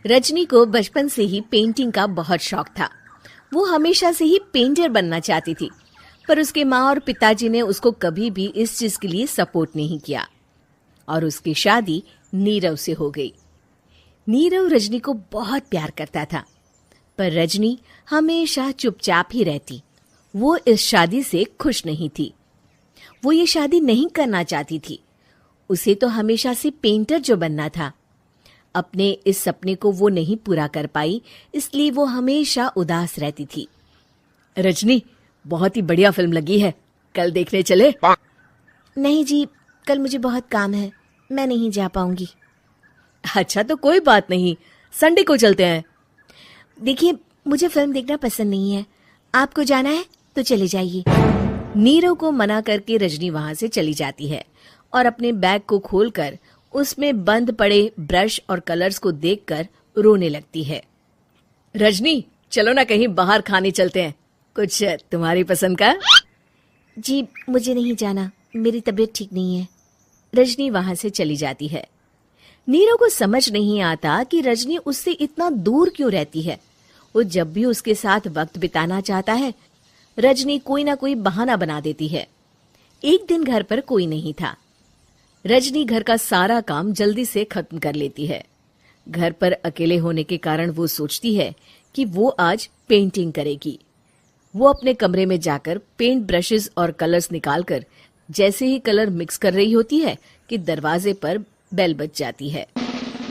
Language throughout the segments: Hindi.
रजनी को बचपन से ही पेंटिंग का बहुत शौक था। वो हमेशा से ही पेंटर बनना चाहती थी, पर उसके माँ और पिताजी ने उसको कभी भी इस चीज के लिए सपोर्ट नहीं किया और उसकी शादी नीरव से हो गई। नीरव रजनी को बहुत प्यार करता था, पर रजनी हमेशा चुपचाप ही रहती। वो इस शादी से खुश नहीं थी। वो ये शादी नहीं करना चाहती थी। उसे तो हमेशा से पेंटर जो बनना था। अपने इस सपने को वो नहीं पूरा कर पाई, इसलिए वो हमेशा उदास रहती थी। रजनी, बहुत ही बढ़िया फिल्म लगी है, कल देखने चले? नहीं जी, कल मुझे बहुत काम है, मैं नहीं जा पाऊंगी। अच्छा तो कोई बात नहीं, संडे को चलते हैं। देखिए, मुझे फिल्म देखना पसंद नहीं है। आपको जाना है तो चले जाइए। नीरव को मना करके रजनी वहां से चली जाती है और अपने बैग को खोलकर उसमें बंद पड़े ब्रश और कलर्स को देखकर रोने लगती है। रजनी, चलो ना कहीं बाहर खाने चलते हैं, कुछ तुम्हारी पसंद का। जी, मुझे नहीं जाना, मेरी तबीयत ठीक नहीं है। रजनी वहां से चली जाती है। नीरव को समझ नहीं आता कि रजनी उससे इतना दूर क्यों रहती है। वो जब भी उसके साथ वक्त बिताना चाहता है, रजनी कोई ना कोई बहाना बना देती है। एक दिन घर पर कोई नहीं था। रजनी घर का सारा काम जल्दी से खत्म कर लेती है। घर पर अकेले होने के कारण वो सोचती है कि वो आज पेंटिंग करेगी। वो अपने कमरे में जाकर पेंट ब्रशेस और कलर्स निकालकर जैसे ही कलर मिक्स कर रही होती है कि दरवाजे पर बेल बज जाती है।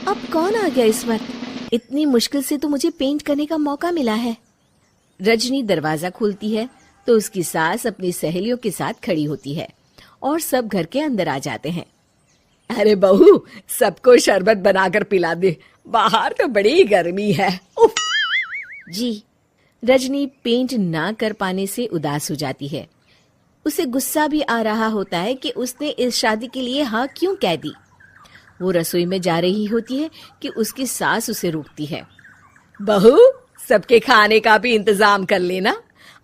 अब कौन आ गया इस वक्त? इतनी मुश्किल से तो मुझे पेंट करने का मौका मिला है। रजनी दरवाजा खोलती है तो उसकी सास अपनी सहेलियों के साथ खड़ी होती है और सब घर के अंदर आ जाते हैं। अरे बहू, सबको शरबत बनाकर पिला दे, बाहर तो बड़ी गर्मी है। उफ। जी। रजनी पेंट ना कर पाने से उदास हो जाती है। उसे गुस्सा भी आ रहा होता है कि उसने इस शादी के लिए हाँ क्यों कह दी। वो रसोई में जा रही होती है कि उसकी सास उसे रोकती है। बहू, सबके खाने का भी इंतजाम कर लेना,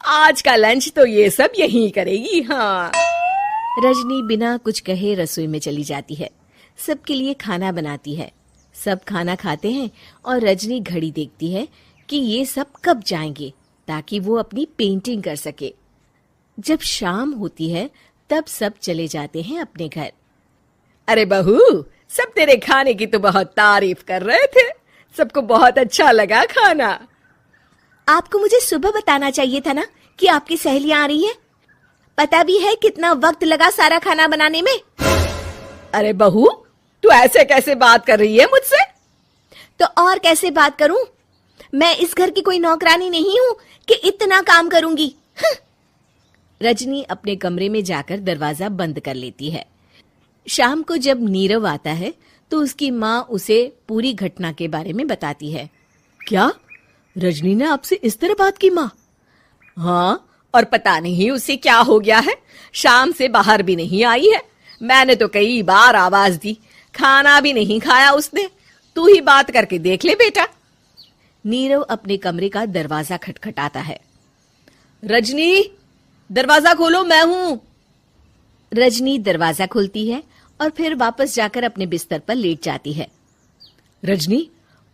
आज का लंच तो ये सब यहीं करेगी। हाँ। रजनी बिना कुछ कहे रसोई में चली जाती है। सबके लिए खाना बनाती है। सब खाना खाते हैं और रजनी घड़ी देखती है कि ये सब कब जाएंगे ताकि वो अपनी पेंटिंग कर सके। जब शाम होती है तब सब चले जाते हैं अपने घर। अरे बहू, सब तेरे खाने की तो बहुत तारीफ कर रहे थे, सबको बहुत अच्छा लगा खाना। आपको मुझे सुबह बताना चाहिए था ना कि आपकी सहेलियां आ रही हैं। पता भी है कितना वक्त लगा सारा खाना बनाने में। अरे बहू, तू ऐसे कैसे बात कर रही है मुझसे? तो और कैसे बात करूं? मैं इस घर की कोई नौकरानी नहीं हूं कि इतना काम करूंगी। रजनी अपने कमरे में जाकर दरवाजा बंद कर लेती है। शाम को जब नीरव आता है तो उसकी माँ उसे पूरी घटना के बारे में बताती है। क्या रजनी ने आपसे इस तरह बात की माँ? हाँ, और पता नहीं उसे क्या हो गया है, शाम से बाहर भी नहीं आई है। मैंने तो कई बार आवाज दी, खाना भी नहीं खाया उसने। तू ही बात करके देख ले बेटा। नीरव अपने कमरे का दरवाजा खटखटाता है। रजनी, दरवाजा खोलो, मैं हूं। रजनी दरवाजा खोलती है और फिर वापस जाकर अपने बिस्तर पर लेट जाती है। रजनी,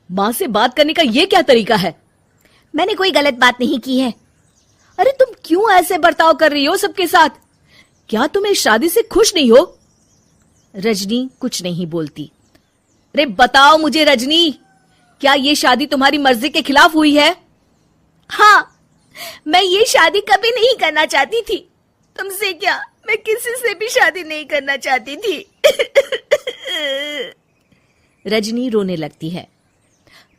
माँ से बात करने का ये क्या तरीका है? मैंने कोई गलत बात नहीं की है। अरे तुम क्यों ऐसे बर्ताव कर रही हो सबके साथ? क्या तुम इस शादी से खुश नहीं हो? रजनी कुछ नहीं बोलती। अरे बताओ मुझे रजनी, क्या ये शादी तुम्हारी मर्जी के खिलाफ हुई है? हाँ, मैं ये शादी कभी नहीं करना चाहती थी। तुमसे क्या, मैं किसी से भी शादी नहीं करना चाहती थी। रजनी रोने लगती है।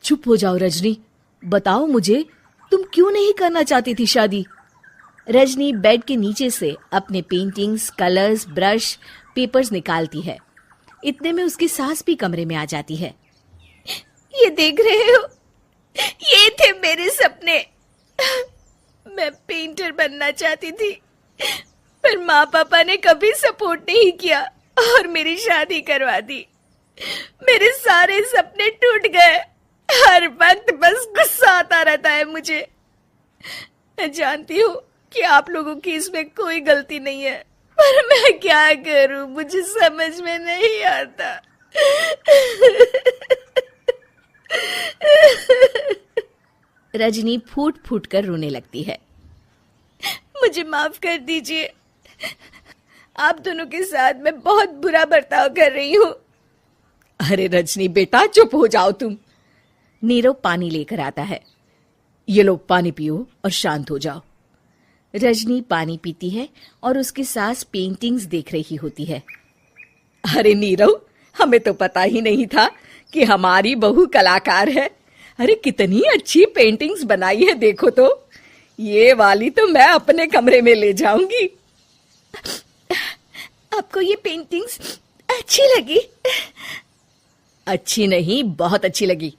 चुप हो जाओ रजनी, बताओ मुझे, तुम क्यों नहीं करना चाहती थी शादी? रजनी बेड के नीचे से अपने पेंटिंग्स, कलर्स, ब्रश, पेपर्स निकालती है। इतने में उसकी सास भी कमरे में आ जाती है। ये देख रहे हो, ये थे मेरे सपने। मैं पेंटर बनना चाहती थी, पर माँ पापा ने कभी सपोर्ट नहीं किया और मेरी शादी करवा दी। मेरे सारे सपने टूट गए। हर वक्त बस गुस्सा आता रहता है मुझे। मैं जानती हूँ कि आप लोगों की इसमें कोई गलती नहीं है, पर मैं क्या करूं, मुझे समझ में नहीं आता। रजनी फूट फूट कर रोने लगती है। मुझे माफ कर दीजिए, आप दोनों के साथ मैं बहुत बुरा बर्ताव कर रही हूँ। अरे रजनी बेटा चुप हो जाओ तुम। नीरव पानी लेकर आता है। ये लो पानी पियो और शांत हो जाओ। रजनी पानी पीती है और उसकी सास पेंटिंग्स देख रही होती है। अरे नीरव, हमें तो पता ही नहीं था कि हमारी बहू कलाकार है। अरे कितनी अच्छी पेंटिंग्स बनाई है, देखो तो। ये वाली तो मैं अपने कमरे में ले जाऊंगी। आपको ये पेंटिंग्स अच्छी लगी? अच्छी नहीं, बहुत अच्छी लगी।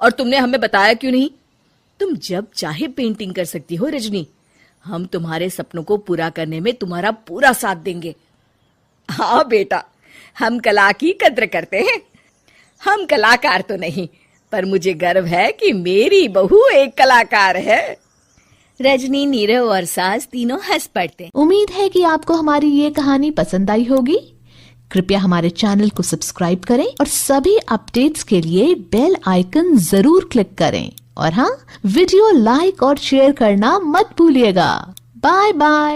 और तुमने हमें बताया क्यों नहीं? तुम जब चाहे पेंटिंग कर सकती हो रजनी। हम तुम्हारे सपनों को पूरा करने में तुम्हारा पूरा साथ देंगे। हाँ बेटा, हम कला की कद्र करते हैं। हम कलाकार तो नहीं, पर मुझे गर्व है कि मेरी बहू एक कलाकार है। रजनी, नीरव और सास तीनों हंस पड़ते। उम्मीद है कि आपको हमारी ये कहानी पसंद आई होगी। कृपया हमारे चैनल को सब्सक्राइब करें और सभी अपडेट्स के लिए बेल आइकन जरूर क्लिक करें। और हाँ, वीडियो लाइक और शेयर करना मत भूलिएगा। Bye bye.